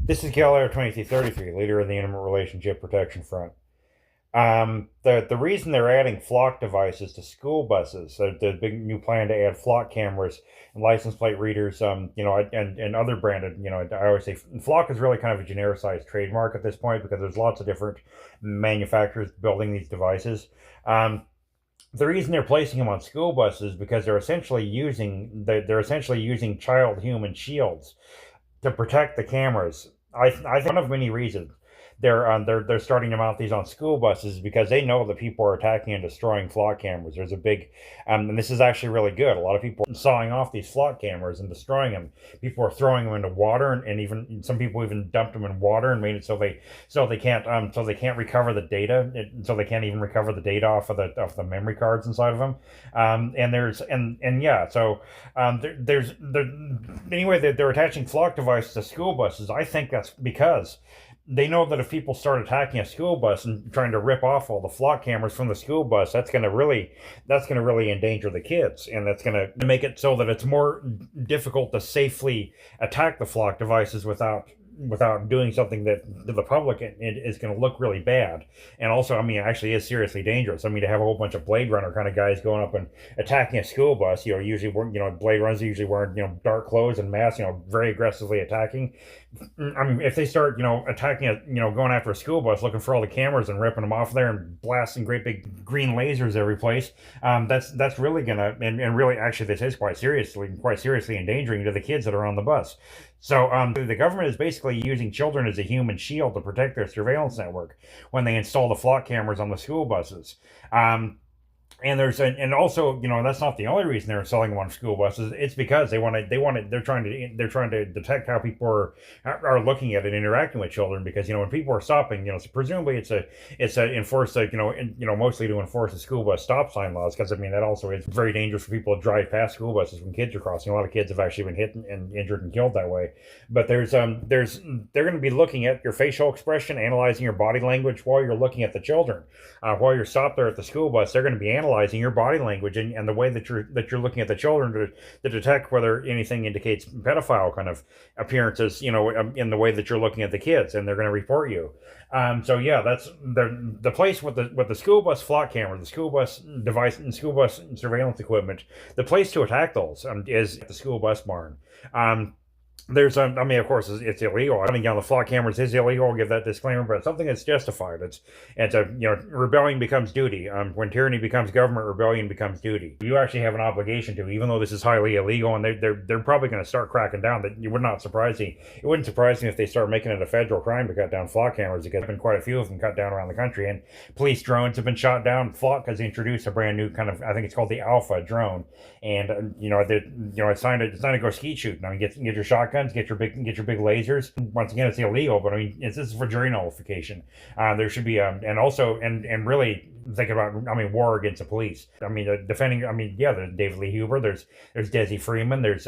This is Galileo 2333, leader of the Intimate Relationship Protection Front. The reason they're adding flock devices to school buses, the big new plan to add flock cameras and license plate readers, and other branded, I always say flock is really kind of a genericized trademark at this point because there's lots of different manufacturers building these devices. The reason they're placing them on school buses is because they're essentially using child human shields to protect the cameras. I think one of many reasons they're starting to mount these on school buses because they know that people are attacking and destroying flock cameras. There's a big, and this is actually really good. A lot of people are sawing off these flock cameras and destroying them. People are throwing them into water, and even some people even dumped them in water and made it so they can't recover the data. So they can't even recover the data off the memory cards inside of them. And there's and yeah, so there's anyway they're attaching flock devices to school buses. I think that's because they know that if people start attacking a school bus and trying to rip off all the flock cameras from the school bus, that's going to really endanger the kids, and that's going to make it so that it's more difficult to safely attack the flock devices without doing something that to the public it is going to look really bad. And also, I mean, actually is seriously dangerous. I mean, to have a whole bunch of Blade Runner kind of guys going up and attacking a school bus, usually Blade Runners are usually wearing dark clothes and masks, very aggressively attacking. I mean, if they start attacking going after a school bus, looking for all the cameras and ripping them off there and blasting great big green lasers every place, that's really gonna and really actually this is quite seriously endangering to the kids that are on the bus. So the government is basically using children as a human shield to protect their surveillance network when they install the flock cameras on the school buses. And and also, that's not the only reason they're selling them on school buses. It's because they're trying to detect how people are looking at and interacting with children. Because when people are stopping, so presumably it's mostly to enforce the school bus stop sign laws. Because I mean that also is very dangerous for people to drive past school buses when kids are crossing. A lot of kids have actually been hit and injured and killed that way. But they're going to be looking at your facial expression, analyzing your body language while you're looking at the children. While you're stopped there at the school bus, they're going to be analyzing your body language and the way that you're looking at the children to detect whether anything indicates pedophile kind of appearances, in the way that you're looking at the kids, and they're going to report you. So yeah, that's the place with the school bus flock camera, the school bus device, and school bus surveillance equipment. The place to attack those is the school bus barn. There's, I mean, of course, it's illegal. I think on the flock cameras is illegal. I'll give that disclaimer, but it's something that's justified. Rebellion becomes duty. When tyranny becomes government, rebellion becomes duty. You actually have an obligation to, even though this is highly illegal, and they're probably going to start cracking down. That it wouldn't surprise me if they start making it a federal crime to cut down flock cameras. Because there's been quite a few of them cut down around the country, and police drones have been shot down. Flock has introduced a brand new kind of, I think it's called the Alpha drone, and it's time to go skeet shooting. I mean, get your shotgun. Get your big lasers. Once again, it's illegal, but I mean, this is for jury nullification. There should be and also and really think about, I mean, war against the police. I mean, defending. I mean, yeah, there's David Lee Huber. There's Desi Freeman. There's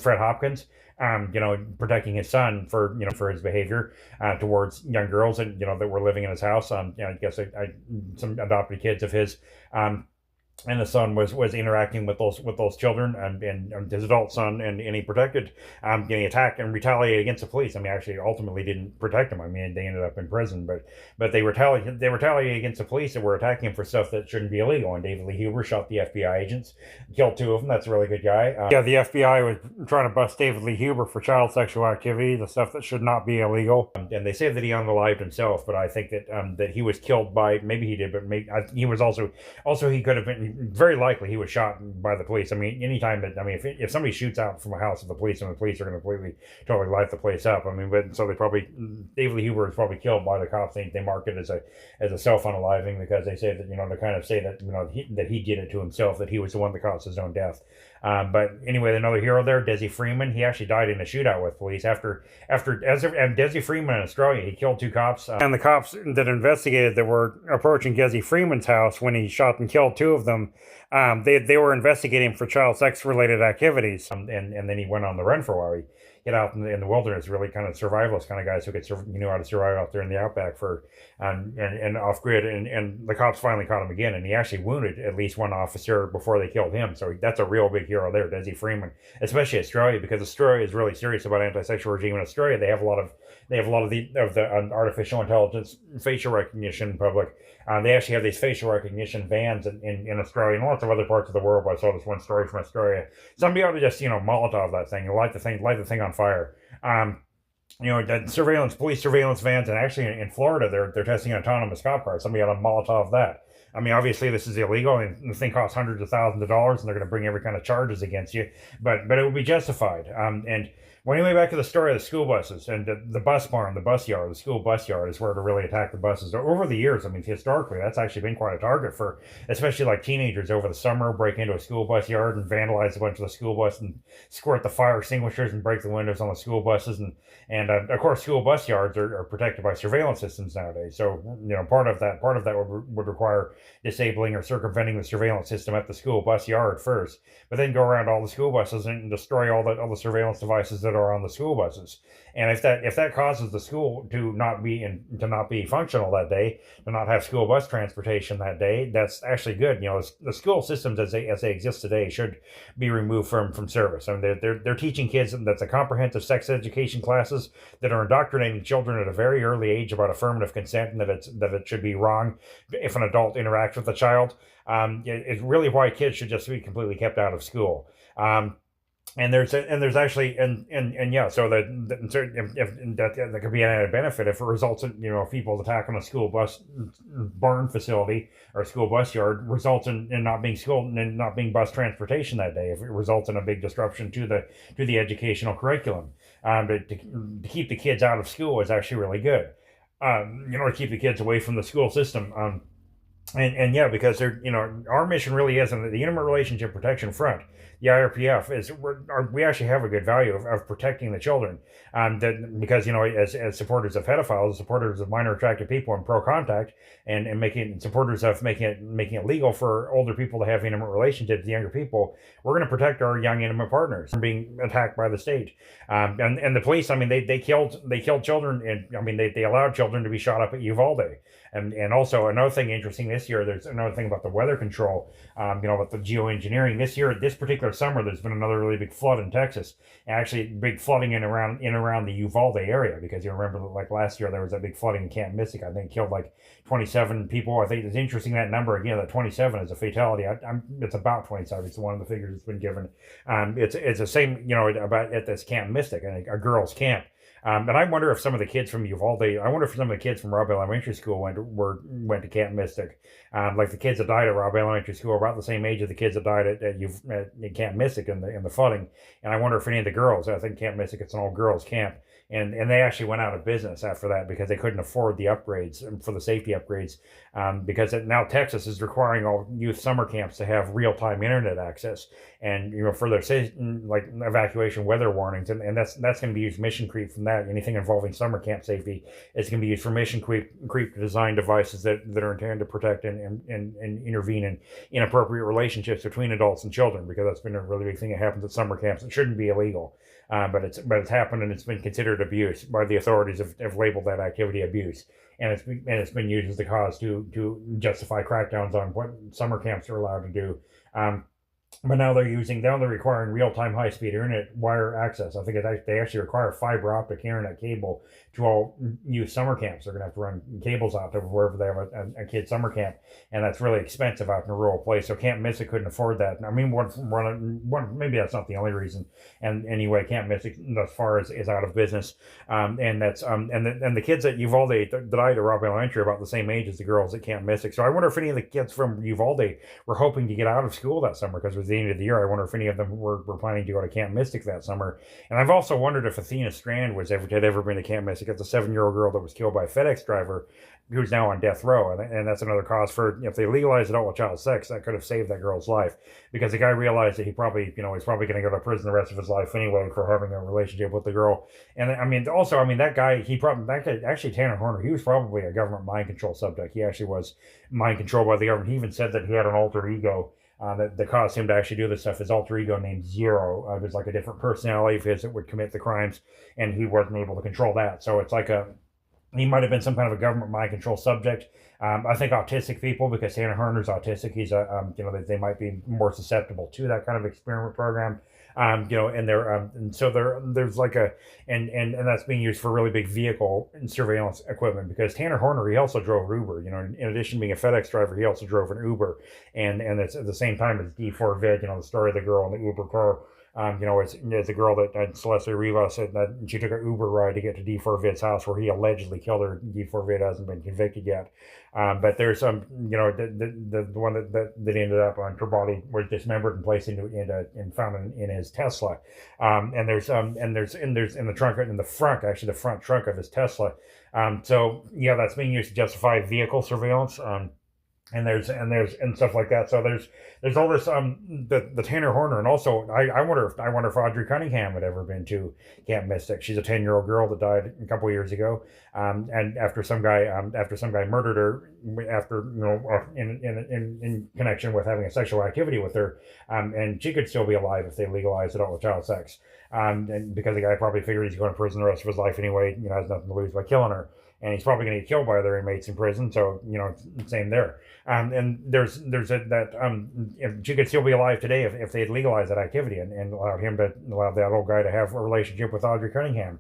Fred Hopkins. Protecting his son for his behavior towards young girls and that were living in his house. I guess some adopted kids of his. And the son was interacting with those children and his adult son, and he protected getting attacked and retaliated against the police. I mean, actually, ultimately didn't protect him. I mean, they ended up in prison, but they retaliated against the police that were attacking him for stuff that shouldn't be illegal. And David Lee Huber shot the FBI agents, killed two of them. That's a really good guy. The FBI was trying to bust David Lee Huber for child sexual activity, the stuff that should not be illegal. And they say that he unalived himself, but I think that he was killed by, maybe he did, but he was also he could have been. Very likely he was shot by the police. I mean, anytime that, I mean, if somebody shoots out from a house of the police, and the police are going to totally light the place up. I mean, but so David Lee Huber was probably killed by the cops. They mark it as a self-unaliving because they say that, they kind of say that, that he did it to himself, that he was the one that caused his own death. But anyway, another hero there, Desi Freeman, he actually died in a shootout with police and Desi Freeman in Australia, he killed two cops. And the cops that investigated that were approaching Desi Freeman's house when he shot and killed two of them, they were investigating for child sex related activities. And then he went on the run for a while. get out in the wilderness, really kind of survivalist kind of guys who knew how to survive out there in the outback for and off grid. And the cops finally caught him again, and he actually wounded at least one officer before they killed him. So that's a real big hero there, Desi Freeman, especially Australia, because Australia is really serious about anti-sexual regime in Australia. They have a lot of the artificial intelligence facial recognition public. They actually have these facial recognition vans in Australia and lots of other parts of the world. I saw this one story from Australia. Somebody ought to just Molotov that thing and light the thing on fire. That police surveillance vans, and actually in Florida, they're testing autonomous cop cars. Somebody ought to Molotov that. I mean, obviously this is illegal, and the thing costs hundreds of thousands of dollars, and they're going to bring every kind of charges against you. But it would be justified. And well, anyway, back to the story of the school buses and the bus barn, the bus yard, the school bus yard is where to really attack the buses. Over the years, I mean, historically, that's actually been quite a target for, especially like teenagers over the summer, break into a school bus yard and vandalize a bunch of the school bus and squirt the fire extinguishers and break the windows on the school buses. And of course, school bus yards are protected by surveillance systems nowadays. So, part of that would require disabling or circumventing the surveillance system at the school bus yard first, but then go around all the school buses and destroy all the surveillance devices that are on the school buses. And if that causes the school to not be functional that day, to not have school bus transportation that day, that's actually good. The school systems as they exist today should be removed from service. I mean, they're teaching kids that's a comprehensive sex education classes that are indoctrinating children at a very early age about affirmative consent, and that it should be wrong if an adult interacts with a child. It's really why kids should just be completely kept out of school. And there's actually yeah, so that could be an added benefit if it results in people's attack on a school bus barn facility or a school bus yard results in not being school and not being bus transportation that day. If it results in a big disruption to the educational curriculum, but to keep the kids out of school is actually really good. To keep the kids away from the school system. And yeah, because our mission really is on the Intimate Relationship Protection Front. The IRPF we actually have a good value of protecting the children, because as supporters of pedophiles, supporters of minor attracted people, and pro contact, and supporters of making it legal for older people to have intimate relationships with younger people, we're going to protect our young intimate partners from being attacked by the state. And the police, I mean, they killed children, and I mean they allowed children to be shot up at Uvalde. And also another thing interesting this year, there's another thing about the weather control, about the geoengineering. This particular summer, there's been another really big flood in Texas. Actually, big flooding in around the Uvalde area, because you remember like last year there was that big flooding in Camp Mystic. I think killed like 27 people. I think it's interesting that number again. That 27 is a fatality. It's about 27. It's one of the figures that's been given. It's the same about at this Camp Mystic, a girls' camp. And I wonder if some of the kids from Uvalde, I wonder if some of the kids from Robb Elementary School went to Camp Mystic. Like the kids that died at Robb Elementary School are about the same age as the kids that died at Camp Mystic in the flooding. And I wonder if any of the girls, I think Camp Mystic, it's an all girls camp, and they actually went out of business after that because they couldn't afford the upgrades for the safety upgrades. Because now Texas is requiring all youth summer camps to have real-time internet access, and for their like evacuation weather warnings, and that's going to be used mission creep from that. Anything involving summer camp safety is going to be used for mission creep to design devices that are intended to protect and intervene in inappropriate relationships between adults and children, because that's been a really big thing that happens at summer camps. It shouldn't be illegal, but it's happened, and it's been considered abuse by the authorities. Have labeled that activity abuse, and it's been used as the cause to justify crackdowns on what summer camps are allowed to do. But now they're requiring real-time high-speed internet wire access. I think they actually require fiber optic internet cable to all youth summer camps. They're going to have to run cables out to wherever they have a kid summer camp, and that's really expensive out in a rural place. So Camp Mystic couldn't afford that. I mean, maybe that's not the only reason. And anyway, Camp Mystic thus far is out of business. And that's and the kids at Uvalde that died at Robb Elementary are about the same age as the girls at Camp Mystic. So I wonder if any of the kids from Uvalde were hoping to get out of school that summer, because it was the end of the year. I wonder if any of them were planning to go to Camp Mystic that summer. And I've also wondered if Athena Strand had ever been to Camp Mystic. It's a 7-year-old girl that was killed by a FedEx driver who's now on death row. And that's another cause for, if they legalized adult with child sex, that could have saved that girl's life, because the guy realized that he's probably going to go to prison the rest of his life anyway for having a relationship with the girl. And that guy, actually Tanner Horner, he was probably a government mind control subject. He actually was mind controlled by the government. He even said that he had an alter ego. that caused him to actually do this stuff. His alter ego named Zero, it was like a different personality of his that would commit the crimes, and he wasn't able to control that. So it's like he might have been some kind of a government mind control subject. I think autistic people, because Tanner Horner's autistic, he's they might be more susceptible to that kind of experiment program. And so there's like and that's being used for really big vehicle and surveillance equipment, because Tanner Horner, he also drove Uber. In addition to being a FedEx driver, he also drove an Uber, and it's at the same time as D4 Vid. The story of the girl in the Uber car. It's a girl that Celeste Rivas said that she took an Uber ride to get to D4 Vid's house, where he allegedly killed her. D4 Vid hasn't been convicted yet. But there's some, the one that ended up on her body was dismembered and placed and found in his Tesla. And there's in the trunk, in the front, actually the front trunk of his Tesla. So yeah, that's being used to justify vehicle surveillance. And there's stuff like that. So there's all this the Tanner Horner, and also I wonder if Audrey Cunningham had ever been to Camp Mystic. She's a 10-year-old girl that died a couple of years ago, and after some guy murdered her after in connection with having a sexual activity with her, and she could still be alive if they legalized adult child sex, and because the guy probably figured he's going to prison the rest of his life anyway, has nothing to lose by killing her. And he's probably going to get killed by other inmates in prison. So, same there. And there's if she could still be alive today if they had legalized that activity and allowed that old guy to have a relationship with Audrey Cunningham.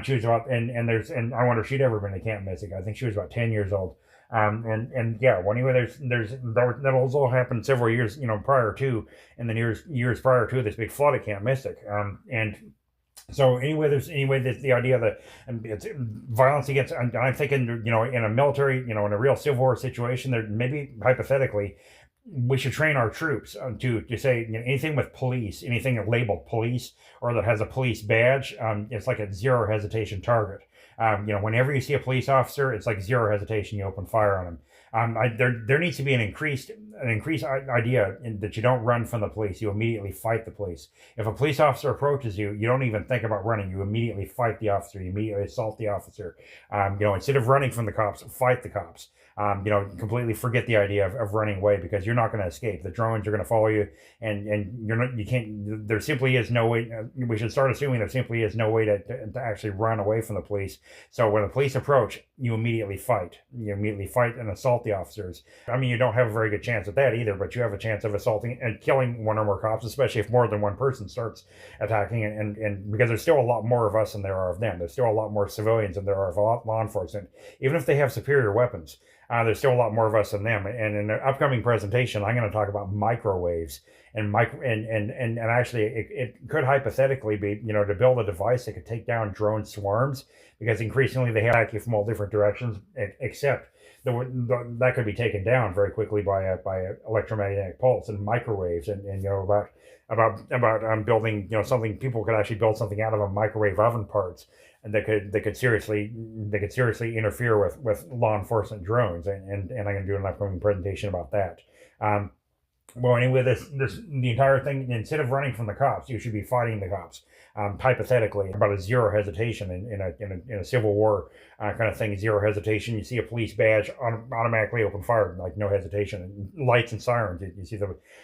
She was about, and I wonder if she'd ever been to Camp Mystic. I think she was about 10 years old. Well, anyway, that also happened several years, prior to, in the years prior to this big flood at Camp Mystic. So there's the idea that it's violence against. I'm thinking, in a military, in a real Civil War situation, there maybe hypothetically, we should train our troops to say anything with police, anything labeled police or that has a police badge. It's like a zero hesitation target. Whenever you see a police officer, it's like zero hesitation. You open fire on them. There needs to be an increased idea that you don't run from the police. You immediately fight the police. If a police officer approaches you, you don't even think about running. You immediately fight the officer. You immediately assault the officer. Instead of running from the cops, fight the cops. Completely forget the idea of running away, because you're not going to escape. The drones are going to follow you, and you can't. There simply is no way. We should start assuming there simply is no way to actually run away from the police. So when the police approach, you immediately fight. You immediately fight and assault the officers. I mean, you don't have a very good chance at that either, but you have a chance of assaulting and killing one or more cops, especially if more than one person starts attacking. And because there's still a lot more of us than there are of them. There's still a lot more civilians than there are of law enforcement, even if they have superior weapons. There's still a lot more of us than them. And in the upcoming presentation, I'm going to talk about microwaves and actually it could hypothetically be, to build a device that could take down drone swarms, because increasingly they attack you from all different directions, except that could be taken down very quickly by electromagnetic pulse and microwaves, and about building something. People could actually build something out of a microwave oven parts, and they could seriously interfere with law enforcement drones, and I'm going to do an upcoming presentation about that. Well, anyway, the entire thing, instead of running from the cops, you should be fighting the cops. Hypothetically, about a zero hesitation in a Civil War kind of thing. Zero hesitation. You see a police badge, automatically open fire, like no hesitation. Lights and sirens.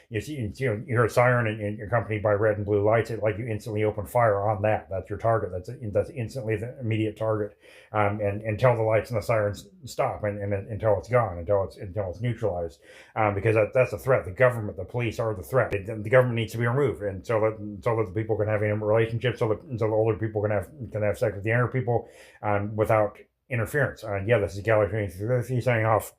You hear a siren and accompanied by red and blue lights. It like you instantly open fire on that. That's your target. That's instantly the immediate target. And until the lights and the sirens stop, and until it's gone, until it's neutralized, because that's a threat. The government, the police are the threat. The government needs to be removed, and so that the people can have a relationship, so the older people can have sex with the younger people without interference. This is Galaxy 3 signing off.